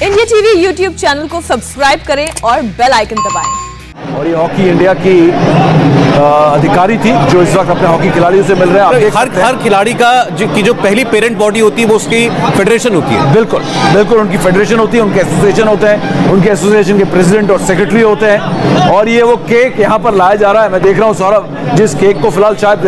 India TV YouTube channel को subscribe करें और बेल आइकन दबाएं। और ये हॉकी इंडिया की अधिकारी थी जो इस वक्त अपने हॉकी खिलाड़ियों से मिल रहे हैं। हर खिलाड़ी का जो पहली पेरेंट बॉडी होती है वो उसकी फेडरेशन होती है। बिल्कुल बिल्कुल, उनकी फेडरेशन होती है, उनके एसोसिएशन होते हैं, उनके एसोसिएशन के प्रेसिडेंट और सेक्रेटरी होते हैं। और ये वो केक यहाँ पर लाया जा रहा है, मैं देख रहा हूँ सौरभ, जिस केक को फिलहाल शायद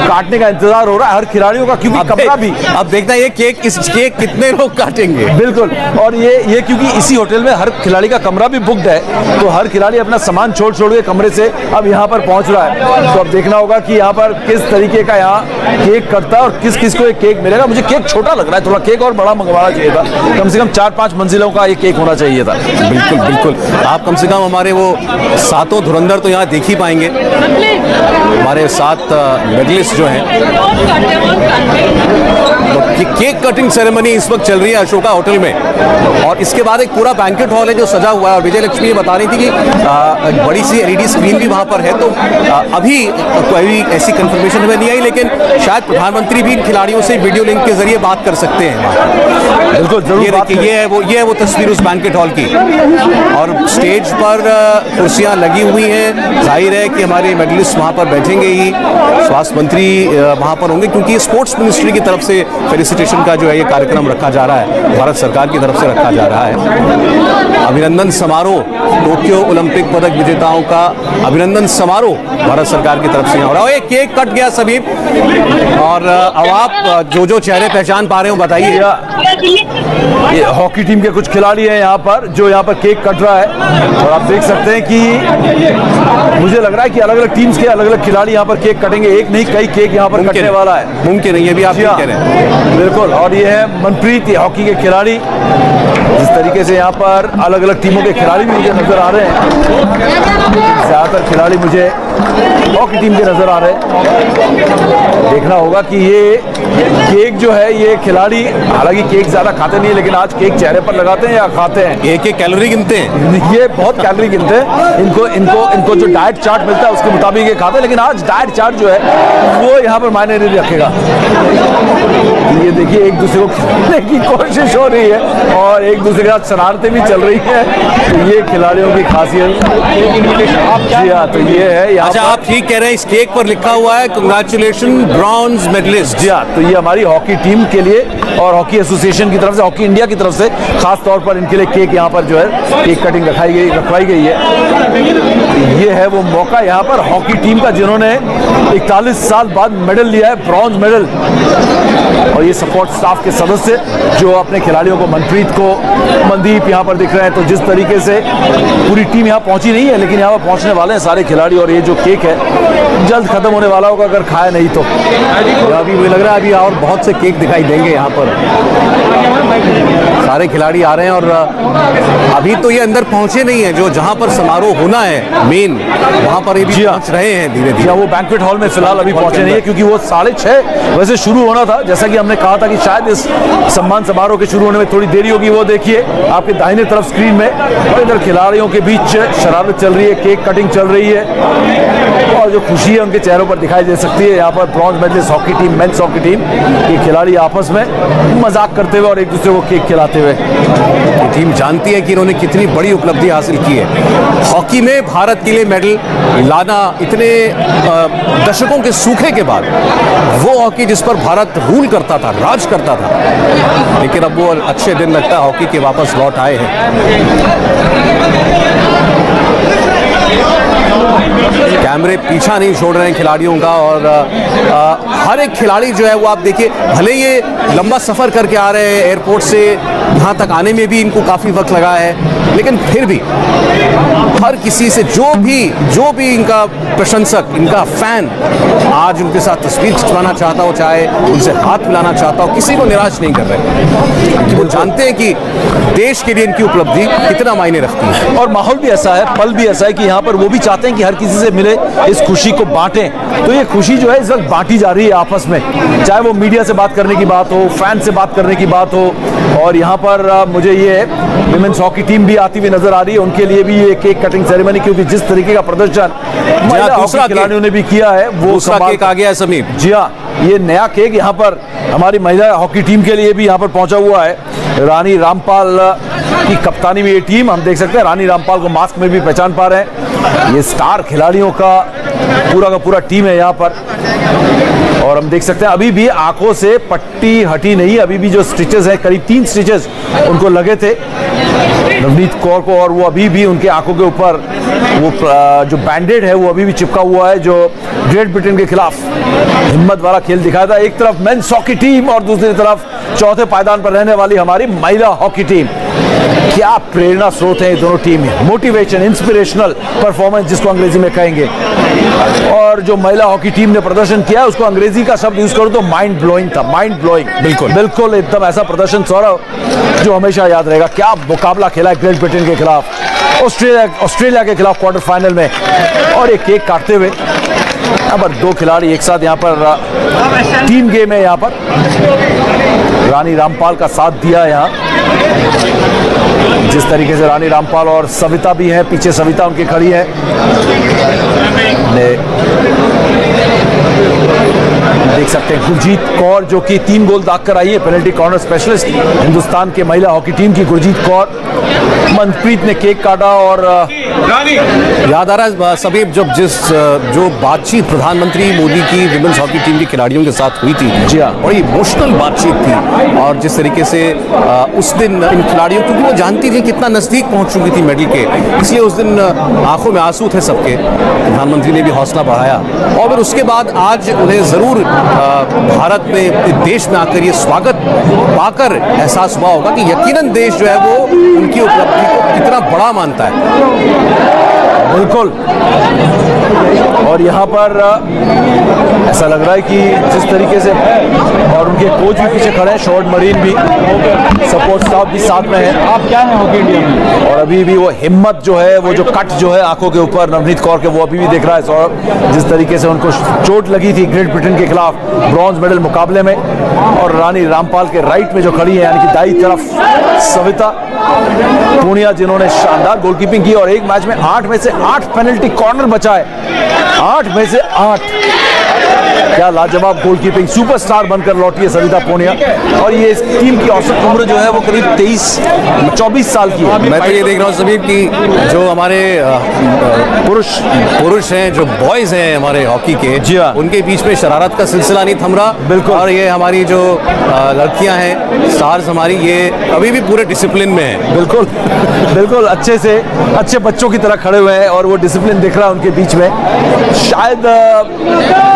काटने का इंतजार हो रहा है हर खिलाड़ियों का, क्योंकि कपड़ा भी अब देखना ये केक, इस केक कितने लोग काटेंगे। बिल्कुल, और ये क्योंकि इसी होटल में हर खिलाड़ी का कमरा भी बुक्ड है, तो हर खिलाड़ी अपना सामान छोड़ के कमरे से अब यहाँ पर पहुंच रहा है। तो अब देखना होगा कि यहाँ पर किस तरीके का यहाँ केक कटता है और किस किस को एक केक मिलेगा। मुझे केक छोटा लग रहा है, थोड़ा केक और बड़ा मंगवाना चाहिए था, कम से कम 4-5 मंजिलों का ये केक होना चाहिए था। बिल्कुल बिल्कुल, आप कम से कम हमारे वो 7 धुरंधर तो यहाँ देख ही पाएंगे। हमारे 7 मेडलिस्ट जो हैं, तो केक कटिंग सेरेमनी इस वक्त चल रही है अशोका होटल में, और इसके बाद एक पूरा बैंकेट हॉल है जो सजा हुआ है। और विजय लक्ष्मी बता रही थी कि बड़ी सी LED स्क्रीन भी वहां पर है। तो अभी कोई ऐसी कंफर्मेशन हमें नहीं आई, लेकिन शायद प्रधानमंत्री भी इन खिलाड़ियों से वीडियो लिंक के जरिए बात कर सकते हैं। बिल्कुल जरूर, ये है वो तस्वीर उस बैंकेट हॉल की, और स्टेज पर कुर्सियां लगी हुई हैं। जाहिर है कि हमारे मेडलिस्ट वहां पर बैठेंगे ही, स्वास्थ्य मंत्री वहां पर होंगे, क्योंकि स्पोर्ट्स मिनिस्ट्री की तरफ से फेलिसिटेशन का जो है ये कार्यक्रम रखा जा रहा है, भारत सरकार की तरफ से रखा जा रहा है। अभिनंदन समारोह, टोक्यो ओलंपिक पदक विजेताओं का अभिनंदन समारोह भारत सरकार की तरफ से हो रहा है। केक कट गया सभी, और अब आप जो चेहरे पहचान पा रहे हो बताइए। ये हॉकी टीम के कुछ खिलाड़ी हैं यहाँ पर, जो यहाँ पर केक कट रहा है, और आप देख सकते हैं कि मुझे लग रहा है कि अलग अलग टीम्स के अलग अलग खिलाड़ी यहाँ पर केक कटेंगे, एक नहीं कई केक यहाँ पर कटने वाला है। मुमकिन है, ये भी आप कह रहे हैं। बिल्कुल, और ये है मनप्रीत, हॉकी के खिलाड़ी। जिस तरीके से यहाँ पर अलग अलग टीमों के खिलाड़ी भी मुझे नजर आ रहे हैं, ज्यादातर खिलाड़ी मुझे हॉकी टीम के नजर आ रहे हैं। देखना होगा कि ये केक जो है, ये खिलाड़ी हालांकि केक ज्यादा खाते नहीं है, लेकिन आज केक चेहरे पर लगाते हैं या खाते हैं? एक कैलोरी गिनते हैं, ये बहुत कैलोरी गिनते हैं। इनको जो डाइट चार्ट मिलता है उसके मुताबिक ये खाते हैं, लेकिन आज डाइट चार्ट जो है वो यहाँ पर मायने नहीं रखेगा। ये देखिए, एक दूसरे को खिलाने की कोशिश हो रही है और एक दूसरे के साथ शरारतें भी चल रही है। तो ये खिलाड़ियों की खासियत। जी हाँ, तो ये है। अच्छा, आप ठीक कह रहे हैं, इस केक पर लिखा हुआ है कंग्रेचुलेशन ब्रॉन्ज मेडलिस्ट। जी हाँ, तो ये हमारी हॉकी टीम के लिए और हॉकी एसोसिएशन की तरफ से, हॉकी इंडिया की तरफ से खास तौर पर इनके लिए केक यहाँ पर जो है केक कटिंग रखवाई गई है। ये है वो मौका यहाँ पर हॉकी टीम का जिन्होंने 41 साल बाद मेडल लिया है, ब्रॉन्ज मेडल। और ये सपोर्ट स्टाफ के सदस्य जो अपने खिलाड़ियों को, मनप्रीत को, मनदीप यहाँ पर दिख रहे हैं। तो जिस तरीके से पूरी टीम यहाँ पहुंची नहीं है, लेकिन यहाँ पर पहुंचने वाले हैं सारे खिलाड़ी। और ये जो केक है जल्द खत्म होने वाला होगा अगर खाया नहीं तो। अभी मुझे लग रहा है अभी और बहुत से केक दिखाई देंगे यहाँ पर। सारे खिलाड़ी आ रहे हैं, और अभी तो ये अंदर पहुंचे नहीं है, जो जहां पर समारोह होना है मेन, वहां पर ये भी पहुंच रहे हैं धीरे धीरे। वो बैंक्वेट हॉल में फिलहाल अभी पहुंचे नहीं है, क्योंकि वो 6:30 वैसे शुरू होना था। जैसा कि हमने कहा था कि शायद इस सम्मान समारोह के शुरू होने में थोड़ी देरी होगी। वो देखिए आपके दाहिने तरफ स्क्रीन में, और इधर खिलाड़ियों के बीच शरारत चल रही है, केक कटिंग चल रही है, और जो खुशी है उनके चेहरों पर दिखाई दे सकती है। यहाँ पर bronze medallist hockey team, men's hockey team के खिलाड़ी आपस में मजाक करते हुए और एक दूसरे को केक खिलाते हुए। टीम जानती है कि इन्होंने कितनी बड़ी उपलब्धि हासिल की है हॉकी में। भारत के लिए मेडल लाना इतने दशकों के सूखे के बाद, वो हॉकी जिस पर भारत रूल करता था, राज करता था, लेकिन अब वो अच्छे दिन लगता है हॉकी के वापस लौट आए हैं। कैमरे पीछा नहीं छोड़ रहे हैं खिलाड़ियों का, और हर एक खिलाड़ी जो है वो आप देखिए, भले ये लंबा सफ़र करके आ रहे हैं एयरपोर्ट से, यहाँ तक आने में भी इनको काफ़ी वक्त लगा है, लेकिन फिर भी हर किसी से जो भी इनका प्रशंसक, इनका फैन आज उनके साथ तस्वीर खिंचवाना चाहता हो, चाहे उनसे हाथ मिलाना चाहता हो, किसी को निराश नहीं कर रहे, क्योंकि वो जानते हैं कि देश के लिए इनकी उपलब्धि कितना मायने रखती है। और माहौल भी ऐसा है, पल भी ऐसा है कि यहाँ पर वो भी चाहते हैं कि हर किसी से मिले, इस खुशी को बांटें। तो ये खुशी जो है इस वक्त बांटी जा रही है आपस में, चाहे वो मीडिया से बात करने की बात हो, फैन से बात करने की बात हो। और यहाँ पर मुझे ये विमेंस हॉकी टीम भी आती हुई नजर आ रही है, उनके लिए भी ये केक कटिंग सेरेमनी, क्योंकि जिस तरीके का प्रदर्शन महिला हॉकी खिलाड़ियों ने भी किया है, वो दूसरा केक आ गया है समीप। जी हाँ, ये नया केक यहाँ पर हमारी महिला हॉकी टीम के लिए भी यहाँ पर पहुंचा हुआ है। रानी रामपाल की कप्तानी में ये टीम, हम देख सकते हैं रानी रामपाल को मास्क में भी पहचान पा रहे हैं। ये स्टार खिलाड़ियों का पूरा टीम है यहाँ पर, और हम देख सकते हैं अभी भी आंखों से पट्टी हटी नहीं, अभी भी जो स्टिचेस है करीब 3 स्टिचेस उनको लगे थे नवनीत कौर को, और वो अभी भी उनके आंखों के ऊपर वो जो बैंडेड है वो अभी भी चिपका हुआ है, जो ग्रेट ब्रिटेन के खिलाफ हिम्मत वाला खेल दिखाया था। एक तरफ मेंस हॉकी टीम और दूसरी तरफ चौथे पायदान पर रहने वाली हमारी महिला हॉकी टीम। क्या प्रेरणा स्रोत है ये दोनों टीम, मोटिवेशन, इंस्पिरेशनल परफॉर्मेंस जिसको अंग्रेजी में कहेंगे। और जो महिला हॉकी टीम ने प्रदर्शन किया उसको अंग्रेजी का शब्द यूज करूं तो माइंड ब्लोइंग था, माइंड ब्लोइंग। बिल्कुल एकदम ऐसा प्रदर्शन सौरभ जो हमेशा याद रहेगा। क्या मुकाबला खेला है ग्रेट ब्रिटेन के खिलाफ, ऑस्ट्रेलिया के खिलाफ क्वार्टर फाइनल में, और एक केक काटते हुए यहाँ पर 2 खिलाड़ी एक साथ, यहाँ पर 3 गेम है। यहाँ पर रानी रामपाल का साथ दिया यहाँ, जिस तरीके से रानी रामपाल और सविता भी है, पीछे सविता उनकी खड़ी है। देख सकते हैं गुरजीत कौर जो कि 3 गोल दाग कर आई है, पेनल्टी कॉर्नर स्पेशलिस्ट हिंदुस्तान के महिला हॉकी टीम की गुरजीत कौर। मनप्रीत ने केक काटा, और याद आ रहा है सभी जो बातचीत प्रधानमंत्री मोदी की विमेंस हॉकी टीम के खिलाड़ियों के साथ हुई थी, जी हाँ, बड़ी इमोशनल बातचीत थी। और जिस तरीके से उस दिन इन खिलाड़ियों, क्योंकि वो जानती थी कितना नजदीक पहुंच चुकी थी मेडल के, इसलिए उस दिन आंखों में आंसू थे सबके। प्रधानमंत्री ने भी हौसला बढ़ाया, और फिर उसके बाद आज उन्हें जरूर भारत में, देश में आकर ये स्वागत पाकर एहसास हुआ होगा कि यकीनन देश जो है वो उनकी उपलब्धि को कितना बड़ा मानता है। बिल्कुल, और यहाँ पर ऐसा लग रहा है कि जिस तरीके से, और उनके कोच भी पीछे खड़े हैं, शॉर्ट मरीन भी, सपोर्ट स्टाफ भी साथ में है। आप क्या हैं हॉकी इंडिया में? और अभी भी वो हिम्मत जो है, वो जो कट जो है आंखों के ऊपर नवनीत कौर के, वो अभी भी दिख रहा है सौरभ। जिस तरीके से उनको चोट लगी थी ग्रेट ब्रिटेन के खिलाफ ब्रॉन्ज मेडल मुकाबले में, और रानी रामपाल के राइट में जो खड़ी है यानी कि दाईं तरफ सविता पूनिया, जिन्होंने शानदार गोलकीपिंग की और एक मैच में 8 में से 8 पेनल्टी कॉर्नर बचाए, 8 में से 8। क्या लाजवाब गोलकीपिंग, सुपरस्टार बनकर लौटी है सविता पूनिया। और ये इस टीम की औसत उम्र जो है वो करीब 24 साल की है। मैं तो ये देख रहा हूँ सभी कि जो हमारे पुरुष हैं, जो बॉयज हैं हमारे हॉकी के, जी हाँ, उनके बीच में शरारत का सिलसिला नहीं थम रहा। बिल्कुल, और ये हमारी जो लड़कियां हैं, स्टार्स हमारी, ये अभी भी पूरे डिसिप्लिन में हैं। बिल्कुल बिल्कुल, अच्छे से अच्छे बच्चों की तरह खड़े हुए हैं, और वो डिसिप्लिन दिख रहा है उनके बीच में। शायद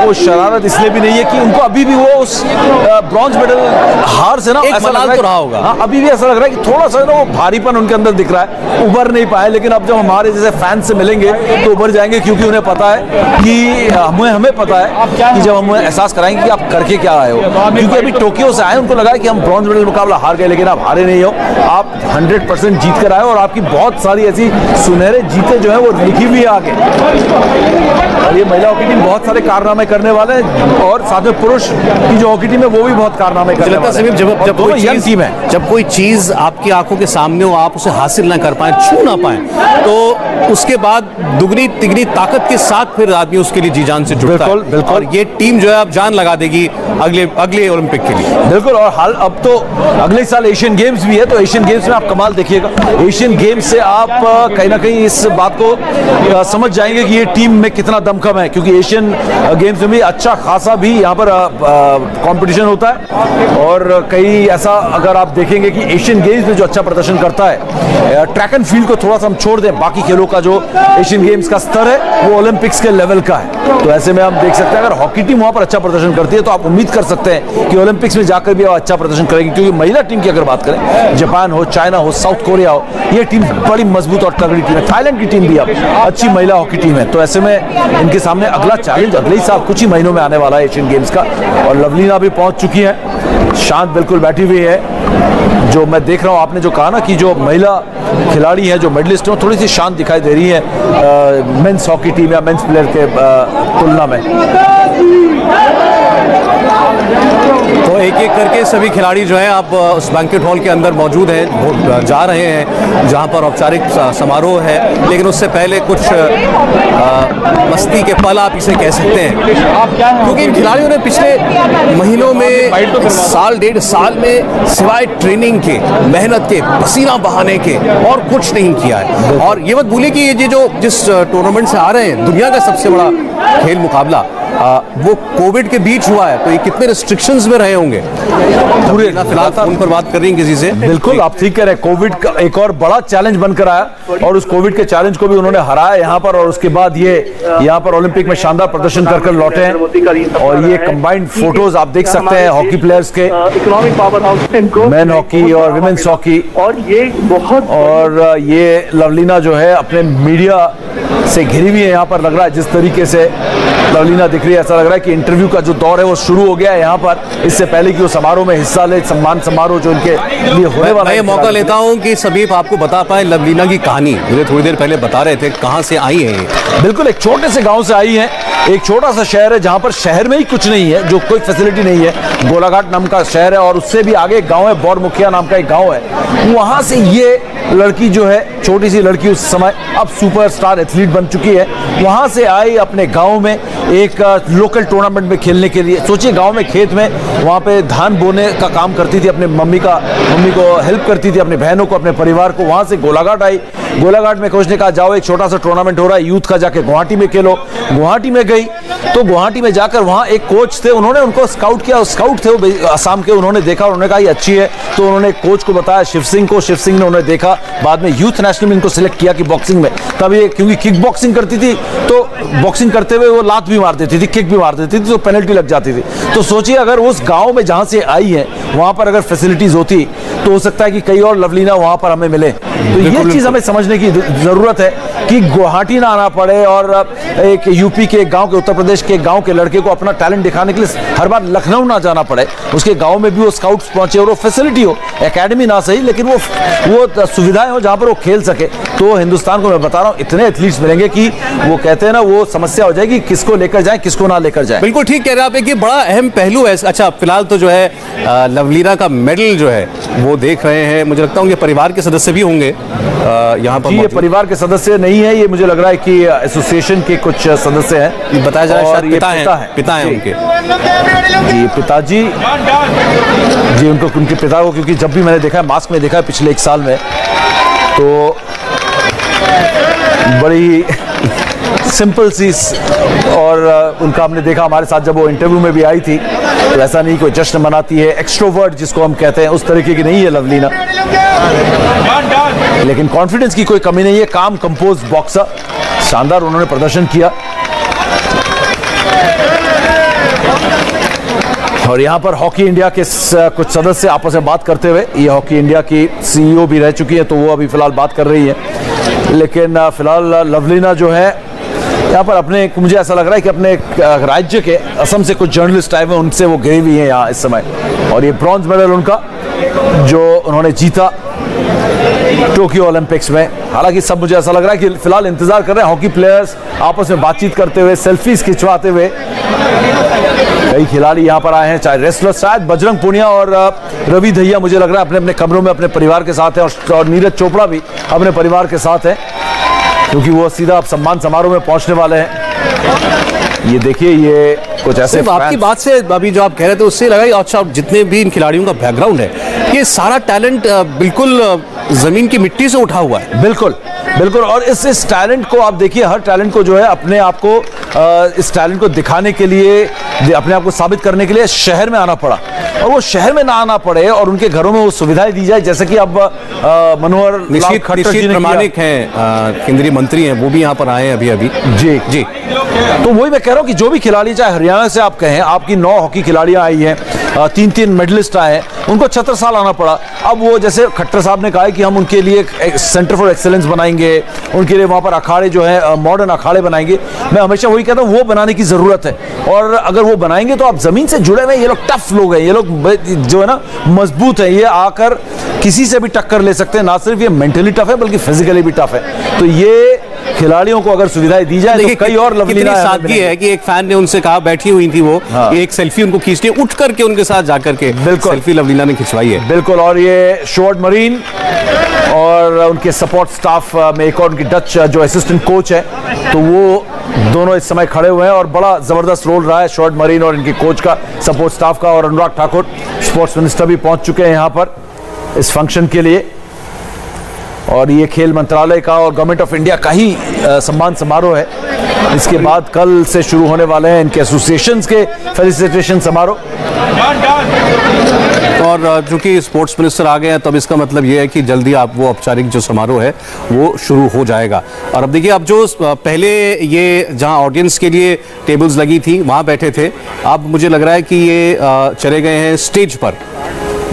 वो शरारत इसलिए भी नहीं है कि उनको अभी भी वो उस ब्रॉन्ज मेडल हार से ना ऐसा लग रहा होगा। हाँ, अभी भी ऐसा लग रहा है कि थोड़ा सा ना वो भारीपन उनके अंदर दिख रहा है, उभर नहीं पाए। लेकिन अब जब हमारे जैसे फैंस से मिलेंगे तो उभर जाएंगे, क्योंकि उन्हें पता है कि हमें पता है कि जब हम एहसास कराएंगे कि आप करके क्या आए हो, क्योंकि अभी टोक्यो से आए, उनको लगा कि हम ब्रॉन्ज मेडल मुकाबला हार गए, लेकिन आप हारे नहीं हो, आप 100% जीत कर आए, और आपकी बहुत सारी ऐसी सुनहरे जीतें जो है वो लिखी हुई है आगे। और ये महिला हॉकी टीम बहुत सारे कारनामे करने वाले हैं, और साथ में पुरुष की जो हॉकी टीम है वो भी बहुत कारनामे करने वाले हैं। जब कोई यंग टीम है, जब कोई चीज आपकी आंखों के सामने हो, आप उसे हासिल ना कर पाए, छू ना पाए, तो उसके बाद दुगनी तिगनी ताकत के साथ फिर आदमी उसके लिए जी जान से जुड़ता है। बिल्कुल। और ये टीम जो है अब जान लगा देगी अगले ओलंपिक के लिए। बिल्कुल, और हाल अब तो अगले साल एशियन गेम्स भी है, तो एशियन गेम्स में आप कमाल देखिएगा। एशियन गेम्स से आप कहीं ना कहीं इस बात को समझ जाएंगे कि ये टीम में कितना दमखम है, क्योंकि एशियन गेम्स में भी अच्छा खासा भी यहाँ पर कंपटीशन होता है। और कई ऐसा अगर आप देखेंगे कि एशियन गेम्स में जो अच्छा प्रदर्शन करता है, ट्रैक एंड फील्ड को थोड़ा सा हम छोड़ दें, बाकी खेलों का जो एशियन गेम्स का स्तर है वो ओलंपिक्स के लेवल का है। तो ऐसे में हम देख सकते हैं अगर हॉकी टीम वहां पर अच्छा प्रदर्शन करती है तो आप उम्मीद कर सकते हैं कि ओलंपिक्स में जाकर भी अच्छा प्रदर्शन करेंगे, क्योंकि महिला टीम की अगर बात करें, जापान हो, चाइना हो, साउथ कोरिया हो, ये टीम बड़ी मजबूत और तगड़ी टीम है। थाईलैंड की टीम भी अब अच्छी महिला हॉकी टीम है। तो ऐसे में इनके सामने अगला चैलेंज अगले ही साल कुछ ही महीनों में आने वाला है एशियन गेम्स का। और लवलीना भी पहुंच चुकी है, शांत बिल्कुल बैठी हुई है। जो मैं देख रहा हूं, आपने जो कहा ना कि जो महिला खिलाड़ी हैं, जो मेडलिस्ट हैं, थोड़ी सी शांत दिखाई दे रही है मेंस हॉकी टीम या मेंस प्लेयर के तुलना में। तो एक एक करके सभी खिलाड़ी जो है आप उस बैंकेट हॉल के अंदर मौजूद हैं, वो जा रहे हैं जहां पर औपचारिक समारोह है। लेकिन उससे पहले कुछ मस्ती के पल आप इसे कह सकते हैं, क्योंकि इन खिलाड़ियों ने पिछले महीनों में साल डेढ़ साल में सिवाय ट्रेनिंग के, मेहनत के, पसीना बहाने के और कुछ नहीं किया है। और ये मत भूलिए कि ये जो जिस टूर्नामेंट से आ रहे हैं, दुनिया का सबसे बड़ा खेल मुकाबला, वो कोविड के बीच हुआ है, तो ये कितने रिस्ट्रिक्शंस में रहे होंगे। पूरे फिलहाल उन पर बात कर रही हैं किसी से। बिल्कुल आप ठीक कह रहे हैं, कोविड का एक और बड़ा चैलेंज बनकर आया और उस कोविड के चैलेंज को भी उन्होंने हराया यहाँ पर, और उसके बाद ये यहाँ पर ओलंपिक में शानदार प्रदर्शन कर लौटे हैं। और ये कंबाइंड फोटोज आप देख सकते हैं हॉकी प्लेयर्स के, economic power house main hockey और विमेन्स हॉकी। और ये बहुत और ये लवलीना जो है अपने मीडिया से घिरी हुई है यहाँ पर। लग रहा है जिस तरीके से लवलीना दिख रही है, ऐसा लग रहा है कि इंटरव्यू का जो दौर है वो शुरू हो गया है यहाँ पर, इससे पहले कि वो समारोह में हिस्सा ले, सम्मान समारोह जो इनके लिए होने वाला है। मैं मौका लेता हूँ कि समीप आपको बता पाए लवलीना की कहानी। मुझे थोड़ी देर पहले बता रहे थे कहाँ से आई है ये। बिल्कुल एक छोटे से गांव से आई है, एक छोटा सा शहर है जहां पर शहर में ही कुछ नहीं है, जो कोई फैसिलिटी नहीं है, गोलाघाट नाम का शहर है, और उससे भी आगे एक गांव है, बौरमुखिया नाम का एक गांव है। वहां से ये लड़की जो है, छोटी सी लड़की उस समय अब सुपरस्टार एथलीट बन चुकी है, वहां से आई अपने गांव में एक लोकल टूर्नामेंट में खेलने के लिए। सोचिए गांव में खेत में वहां पे धान बोने का काम करती थी, अपने मम्मी को हेल्प करती थी, अपने बहनों को, अपने परिवार को। वहां से गोलाघाट आई, गोलाघाट में कोच ने कहा जाओ एक छोटा सा टूर्नामेंट हो रहा है यूथ का, जाके गुवाहाटी में खेलो। गुवाहाटी में गई तो गुवाहाटी में जाकर वहां एक कोच थे, उन्होंने उनको स्काउट किया, स्काउट थे वो असम के, उन्होंने देखा, उन्होंने कहा ये अच्छी है, तो उन्होंने कोच को बताया शिव सिंह को, शिव सिंह ने उन्हें देखा, बाद में यूथ नेशनल में इनको सिलेक्ट किया कि बॉक्सिंग में। तब ये क्योंकि किक बॉक्सिंग करती थी तो बॉक्सिंग करते हुए वो लात भी मार देती थी, किक भी मार देती थी, तो पेनल्टी लग जाती थी। तो सोचिए अगर उस गांव में जहां से आई है वहां पर अगर फैसिलिटीज होती तो हो सकता है कि कई और लवलीना वहां पर हमें मिले। तो ये चीज हमें समझने की जरूरत है कि गुवाहाटी ना आना पड़े और एक यूपी के गांव के, उत्तर प्रदेश के गांव के लड़के को अपना टैलेंट दिखाने के लिए हर बार लखनऊ ना जाना पड़े, उसके गांव में भी वो स्काउट्स पहुंचे और वो फैसिलिटी हो, एकेडमी ना सही लेकिन वो सुविधाएं हो जहां पर वो खेल सके। तो हिंदुस्तान को मैं बता रहा हूं इतने एथलीट्स मिलेंगे कि वो कहते हैं ना, वो समस्या हो जाएगी किसको लेकर जाए किसको ना लेकर जाए। बिल्कुल ठीक कह रहे हैं आप, एक ये बड़ा अहम पहलू है। अच्छा फिलहाल तो जो है लवलीना का मेडल जो है वो देख रहे हैं, मुझे लगता है उनके परिवार के सदस्य भी होंगे यहाँ पर। ये परिवार के सदस्य नहीं है, ये मुझे लग रहा है कि एसोसिएशन के कुछ सदस्य हैं, बताया जा रहा है शायद पिता हैं उनके। ये पिताजी जी, उनके पिता को, क्योंकि जब भी मैंने देखा है मास्क में देखा है पिछले 1 साल में, तो बड़ी सिंपल सी, और उनका हमने देखा हमारे साथ जब वो इंटरव्यू में भी आई थी, तो ऐसा नहीं कोई जश्न मनाती है, एक्सट्रोवर्ट जिसको हम कहते हैं उस तरीके की नहीं है लवलीना, लेकिन कॉन्फिडेंस की कोई कमी नहीं है। काम कंपोज बॉक्सर, शानदार उन्होंने प्रदर्शन किया। और यहाँ पर हॉकी इंडिया के कुछ सदस्य आपस में बात करते हुए, ये हॉकी इंडिया की सीईओ भी रह चुकी है तो वो अभी फिलहाल बात कर रही है, लेकिन फिलहाल लवलीना जो है यहाँ पर अपने, मुझे ऐसा लग रहा है कि अपने राज्य के असम से कुछ जर्नलिस्ट आए हुए, उनसे वो गई हुई हैं यहाँ इस समय। और ये ब्रॉन्ज मेडल उनका जो उन्होंने जीता टोक्यो ओलंपिक्स में। हालांकि सब मुझे ऐसा लग रहा है कि फिलहाल इंतजार कर रहे हैं हॉकी प्लेयर्स आपस में बातचीत करते हुए, सेल्फीज खिंचवाते हुए। कई खिलाड़ी यहाँ पर आए हैं, चाहे रेसलर, शायद बजरंग पुनिया और रवि दहिया मुझे लग रहा है अपने अपने कमरों में अपने परिवार के साथ हैं, और नीरज चोपड़ा भी अपने परिवार के साथ हैं, क्योंकि वो सीधा अब सम्मान समारोह में पहुंचने वाले हैं। ये देखिए, ये कुछ ऐसे आपकी बात से अभी जो आप कह रहे थे उससे लगा, अच्छा जितने भी इन खिलाड़ियों का बैकग्राउंड है, ये सारा टैलेंट बिल्कुल जमीन की मिट्टी से उठा हुआ है। बिल्कुल बिल्कुल। और इस टैलेंट को आप देखिए, हर टैलेंट को जो है अपने आप को, इस टैलेंट को दिखाने के लिए, अपने आप को साबित करने के लिए शहर में आना पड़ा, और वो शहर में ना आना पड़े और उनके घरों में वो सुविधाएं दी जाए, जैसे कि अब मनोहर लाल खट्टर जी प्रमाणिक हैं, केंद्रीय मंत्री हैं, वो भी यहाँ पर आए हैं अभी जी जी। तो वही मैं कह रहा हूँ कि जो भी खिलाड़ी, चाहे हरियाणा से आप कहें, आपकी 9 हॉकी खिलाड़ियां आई हैं, 3 मेडलिस्ट आए हैं, उनको छत्रसाल आना पड़ा। अब वो जैसे खट्टर साहब ने कहा है कि हम उनके लिए एक सेंटर फॉर एक्सेलेंस बनाएंगे, उनके लिए वहाँ पर अखाड़े जो है मॉडर्न अखाड़े बनाएंगे। मैं हमेशा वही कहता हूँ, वो बनाने की ज़रूरत है, और अगर वो बनाएंगे तो आप ज़मीन से जुड़े हुए, ये लोग टफ लोग हैं, ये लोग जो है ना मजबूत है, ये आकर किसी से भी टक्कर ले सकते हैं, ना सिर्फ ये मेंटली टफ है बल्कि फिजिकली भी टफ है। तो ये खिलाड़ियों को अगर सुविधाएं दी जाए तो कई और कितनी सादगी है कि एक फैन ने उनसे कहा, बैठी हुई थी वो, एक सेल्फी उनको खींचनी, उठ करके उनके साथ जाकर के सेल्फी लवलीना ने खिंचवाई है। बिल्कुल। और ये शॉर्ट मरीन और उनके सपोर्ट स्टाफ में एक और उनकी डच जो असिस्टेंट कोच है, तो वो दोनों इस समय खड़े हुए हैं और बड़ा जबरदस्त रोल रहा है शॉर्ट मरीन और इनके कोच का, सपोर्ट स्टाफ का। और अनुराग ठाकुर स्पोर्ट्स मिनिस्टर भी पहुंच चुके हैं यहां पर इस फंक्शन के लिए। और ये खेल मंत्रालय का और गवर्नमेंट ऑफ इंडिया का ही सम्मान समारोह है। इसके बाद कल से शुरू होने वाले हैं इनके एसोसिएशंस के फेलिसिटेशन समारोह। और चूंकि स्पोर्ट्स मिनिस्टर आ गए हैं, तब इसका मतलब ये है कि जल्दी आप वो औपचारिक जो समारोह है वो शुरू हो जाएगा। और अब देखिए, अब जो पहले ये जहां ऑडियंस के लिए टेबल्स लगी थी वहां बैठे थे, अब मुझे लग रहा है कि ये चले गए हैं स्टेज पर।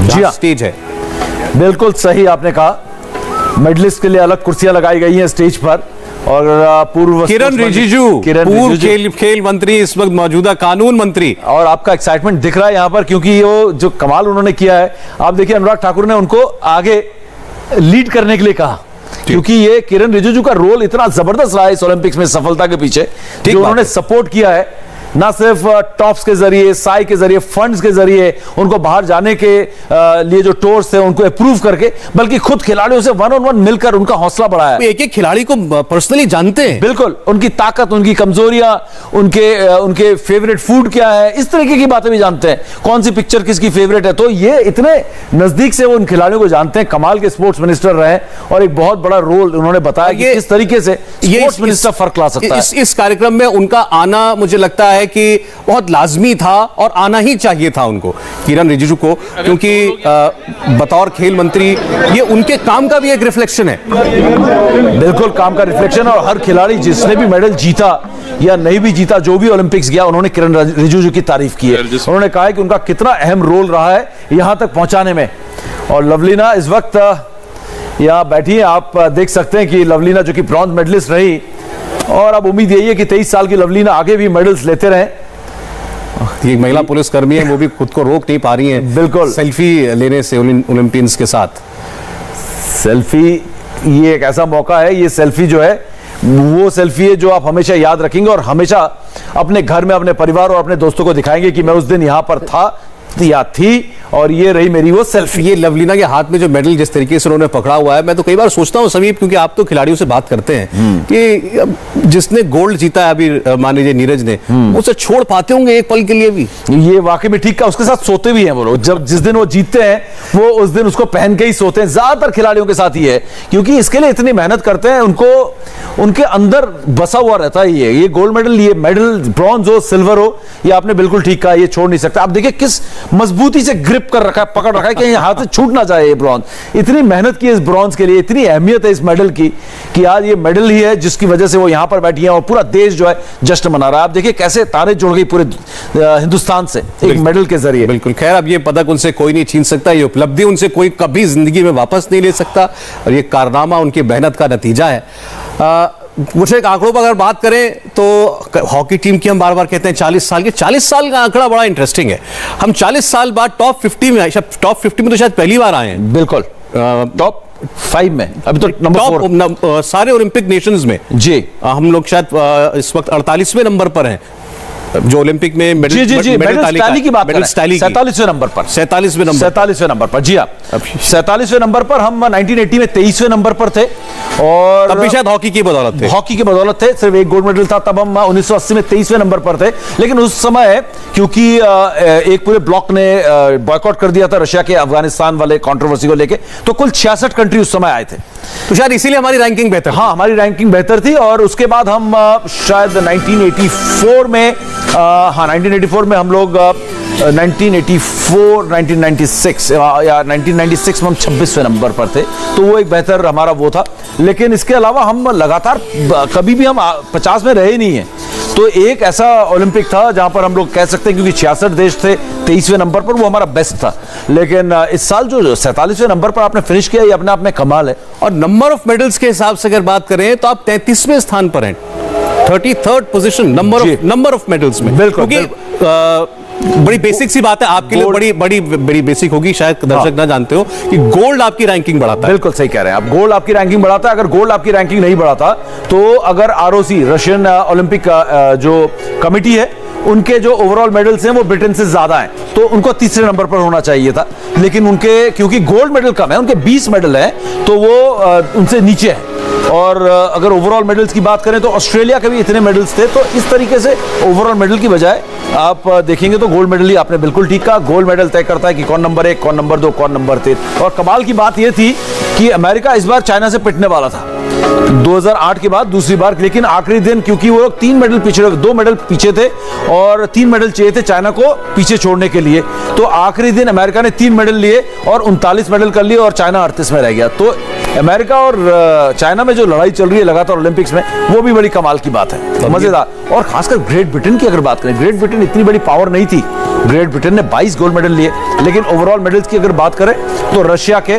जी हाँ, स्टेज है। बिल्कुल सही आपने कहा। मेडलिस्ट के लिए अलग कुर्सियां लगाई गई हैं स्टेज पर। और पूर्व किरण रिजिजू, पूर्व खेल मंत्री, इस वक्त मौजूदा कानून मंत्री। और आपका एक्साइटमेंट दिख रहा है यहाँ पर, क्योंकि वो जो कमाल उन्होंने किया है, आप देखिए अनुराग ठाकुर ने उनको आगे लीड करने के लिए कहा, क्योंकि ये किरण रिजिजू का रोल इतना जबरदस्त रहा है इस ओलंपिक्स में सफलता के पीछे, जो उन्होंने सपोर्ट किया है ना सिर्फ टॉप्स के जरिए, साई के जरिए, फंड्स के जरिए, उनको बाहर जाने के लिए जो टूर्स थे उनको अप्रूव करके, बल्कि खुद खिलाड़ियों से वन ऑन वन मिलकर उनका हौसला बढ़ाया। एक एक खिलाड़ी को पर्सनली जानते हैं। बिल्कुल, उनकी ताकत, उनकी कमजोरियां, उनके फेवरेट फूड क्या है, इस तरीके की बातें भी जानते हैं, कौन सी पिक्चर किसकी फेवरेट है। तो ये इतने नजदीक से वो उन खिलाड़ियों को जानते हैं। कमाल के स्पोर्ट्स मिनिस्टर रहे और एक बहुत बड़ा रोल उन्होंने बताया कि किस तरीके से स्पोर्ट्स मिनिस्टर फर्क ला सकता है। इस कार्यक्रम में उनका आना मुझे लगता है कि बहुत लाजमी था और आना ही चाहिए था उनको, किरण रिजिजू को, क्योंकि बतौर खेल मंत्री ये उनके काम का भी एक रिफ्लेक्शन है। बिल्कुल काम का रिफ्लेक्शन। और हर खिलाड़ी जिसने भी मेडल जीता या नहीं भी जीता, जो भी ओलंपिक्स गया, उन्होंने किरण रिजिजू की तारीफ की है। उन्होंने कहा है कि उनका कितना अहम रोल रहा है यहां तक पहुंचाने में। और लवलीना इस वक्त यहां बैठी है, आप देख सकते हैं कि लवलीना जो कि ब्रॉन्ज मेडलिस्ट रही, और अब उम्मीद यही है कि 23 साल की लवलीना आगे भी मेडल्स लेते रहे। एक महिला पुलिसकर्मी है, वो भी खुद को रोक नहीं पा रही हैं बिल्कुल सेल्फी लेने से ओलंपियंस के साथ। सेल्फी ये एक ऐसा मौका है, ये सेल्फी जो है वो सेल्फी है जो आप हमेशा याद रखेंगे और हमेशा अपने घर में अपने परिवार और अपने दोस्तों को दिखाएंगे कि मैं उस दिन यहां पर था या थी और ये रही मेरी वो सेल्फी। ये लवलीना के हाथ में जो मेडल जिस तरीके से उन्होंने पकड़ा हुआ है, मैं तो कई बार सोचता हूँ समीप, क्योंकि आप तो खिलाड़ियों से बात करते हैं कि जिसने गोल्ड जीता है अभी, मान लीजिए नीरज ने, उसे छोड़ पाते होंगे एक पल के लिए भी? ये वाकई में ठीक का, उसके साथ सोते भी हैं वो लोग। जब जिस दिन वो जीतते हैं वो उस दिन उसको पहन के ही सोते हैं। ज्यादातर खिलाड़ियों के साथ ही है, क्योंकि इसके लिए इतनी मेहनत करते हैं, उनको उनके अंदर बसा हुआ रहता है। ये गोल्ड मेडल, ये मेडल ब्रॉन्ज हो सिल्वर हो, ये आपने बिल्कुल ठीक कहा, ये छोड़ नहीं सकता। आप देखिए किस मजबूती से ग्रिप कर रखा है, पकड़ रखा है कि हाथ से छूट ना जाए ये ब्रॉन्ज। इतनी मेहनत की इस ब्रॉन्ज के लिए, इतनी अहमियत है इस मेडल की कि आज ये मेडल ही है जिसकी वजह से वो यहां पर बैठी हैं और पूरा देश जो है जश्न मना रहा है। आप देखिए कैसे तारे जुड़ गई पूरे हिंदुस्तान से एक मेडल के जरिए। बिल्कुल। खैर, अब ये पदक उनसे कोई नहीं छीन सकता, ये उपलब्धि उनसे कोई कभी जिंदगी में वापस नहीं ले सकता, और ये कारनामा उनकी मेहनत का नतीजा है। कुछ एक आंकड़ों पर अगर बात करें तो हॉकी टीम की हम बार बार कहते हैं 40 साल की, 40 साल का आंकड़ा बड़ा इंटरेस्टिंग है। हम 40 साल बाद टॉप 50 में तो शायद पहली बार आए हैं। बिल्कुल, टॉप 5 में, अभी तो नंबर 4 सारे ओलंपिक नेशंस में। जी, हम लोग शायद इस वक्त 48वें नंबर पर हैं जो ओलंपिक में मेडल की बात मेडल 47वें नंबर पर, 47वें नंबर पर। जी हाँ, 47वें नंबर पर। हम 1980 में 23वें नंबर पर थे और तब भी शायद हॉकी की बदौलत थे, सिर्फ एक गोल्ड मेडल था। तब हम 1980 में 23वें नंबर पर थे, लेकिन उस समय क्योंकि एक पूरे ब्लॉक ने बॉयकॉट कर दिया था रशिया के अफगानिस्तान वाले कंट्रोवर्सी को लेके, तो कुल 66 कंट्री उस समय आए थे, तो शायद इसीलिए हमारी रैंकिंग बेहतर। हाँ, हमारी रैंकिंग बेहतर थी। और उसके बाद हम शायद 1984 में 1984 में हम लोग 1996 या 1996 में हम 26वें नंबर पर थे, तो वो एक बेहतर हमारा वो था। लेकिन इसके अलावा हम लगातार कभी भी हम 50 में रहे नहीं हैं। तो एक ऐसा ओलंपिक था जहां पर हम लोग कह सकते हैं, क्योंकि 66 देश थे 23वें नंबर पर, वो हमारा बेस्ट था। लेकिन इस साल जो 47वें नंबर पर आपने फिनिश किया, ये अपने आप में कमाल है। और नंबर ऑफ मेडल्स के हिसाब से अगर बात करें तो आप 33वें स्थान पर हैं, 33rd position number of medals में। बिल्कुल, बड़ी बेसिक सी बात है आपके लिए, बड़ी बेसिक होगी, शायद दर्शक ना जानते हो कि गोल्ड आपकी रैंकिंग बढ़ाता है। बिल्कुल सही कह रहे हैं आप, गोल्ड आपकी रैंकिंग बढ़ाता है। अगर गोल्ड आपकी रैंकिंग नहीं बढ़ाता तो अगर आरओसी रशियन ओलंपिक जो कमिटी है उनके जो ओवरऑल मेडल्स हैं वो ब्रिटेन से ज्यादा हैं, तो उनको तीसरे नंबर पर होना चाहिए था, लेकिन उनके क्योंकि गोल्ड मेडल कम है, उनके 20 मेडल हैं, तो वो उनसे नीचे है। और अगर ओवरऑल मेडल्स की बात करें तो ऑस्ट्रेलिया के भी इतने मेडल्स थे, तो इस तरीके से ओवरऑल मेडल की बजाय आप देखेंगे तो गोल्ड मेडल ही आपने बिल्कुल ठीक कहा, गोल्ड मेडल तय करता है कि कौन नंबर 1, कौन नंबर 2, कौन नंबर 3। और कमाल की बात यह थी कि अमेरिका इस बार चाइना से पिटने वाला था 2008 के बाद दूसरी बार, लेकिन आखिरी दिन क्योंकि वो लोग 2 मेडल पीछे थे और 3 मेडल चाहिए थे चाइना को पीछे छोड़ने के लिए, तो आखिरी दिन अमेरिका ने 3 मेडल लिए और 39 मेडल कर लिए और चाइना 38 में रह गया। तो अमेरिका और चाइना में जो लड़ाई चल रही है लगातार ओलंपिक्स में, वो भी बड़ी कमाल की बात है, मजेदार। और खासकर ग्रेट ब्रिटेन की अगर बात करें, ग्रेट ब्रिटेन इतनी बड़ी पावर नहीं थी, ग्रेट ब्रिटेन ने 22 गोल्ड मेडल लिए, लेकिन ओवरऑल मेडल्स की अगर बात करें तो रशिया के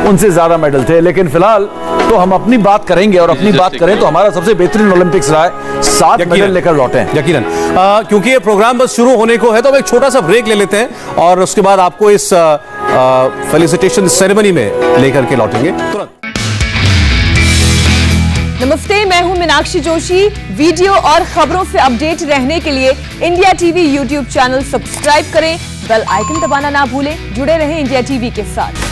उनसे ज्यादा मेडल थे। लेकिन फिलहाल तो हम अपनी बात करेंगे, और अपनी बात करें तो हमारा सबसे बेहतरीन ओलंपिक्स रहा है, 7 मेडल लेकर लौटे हैं। यकीनन, क्योंकि ये प्रोग्राम बस शुरू होने को है तो हम एक छोटा सा ब्रेक ले लेते हैं और उसके बाद आपको इस फेलिसिटेशन सेरेमनी में लेकर के लौटेंगे तुरंत। नमस्ते, मैं हूं मीनाक्षी जोशी। वीडियो और खबरों से अपडेट रहने के लिए India TV YouTube channel subscribe करें, बेल आइकन दबाना ना भूलें। जुड़े रहें इंडिया टीवी के साथ।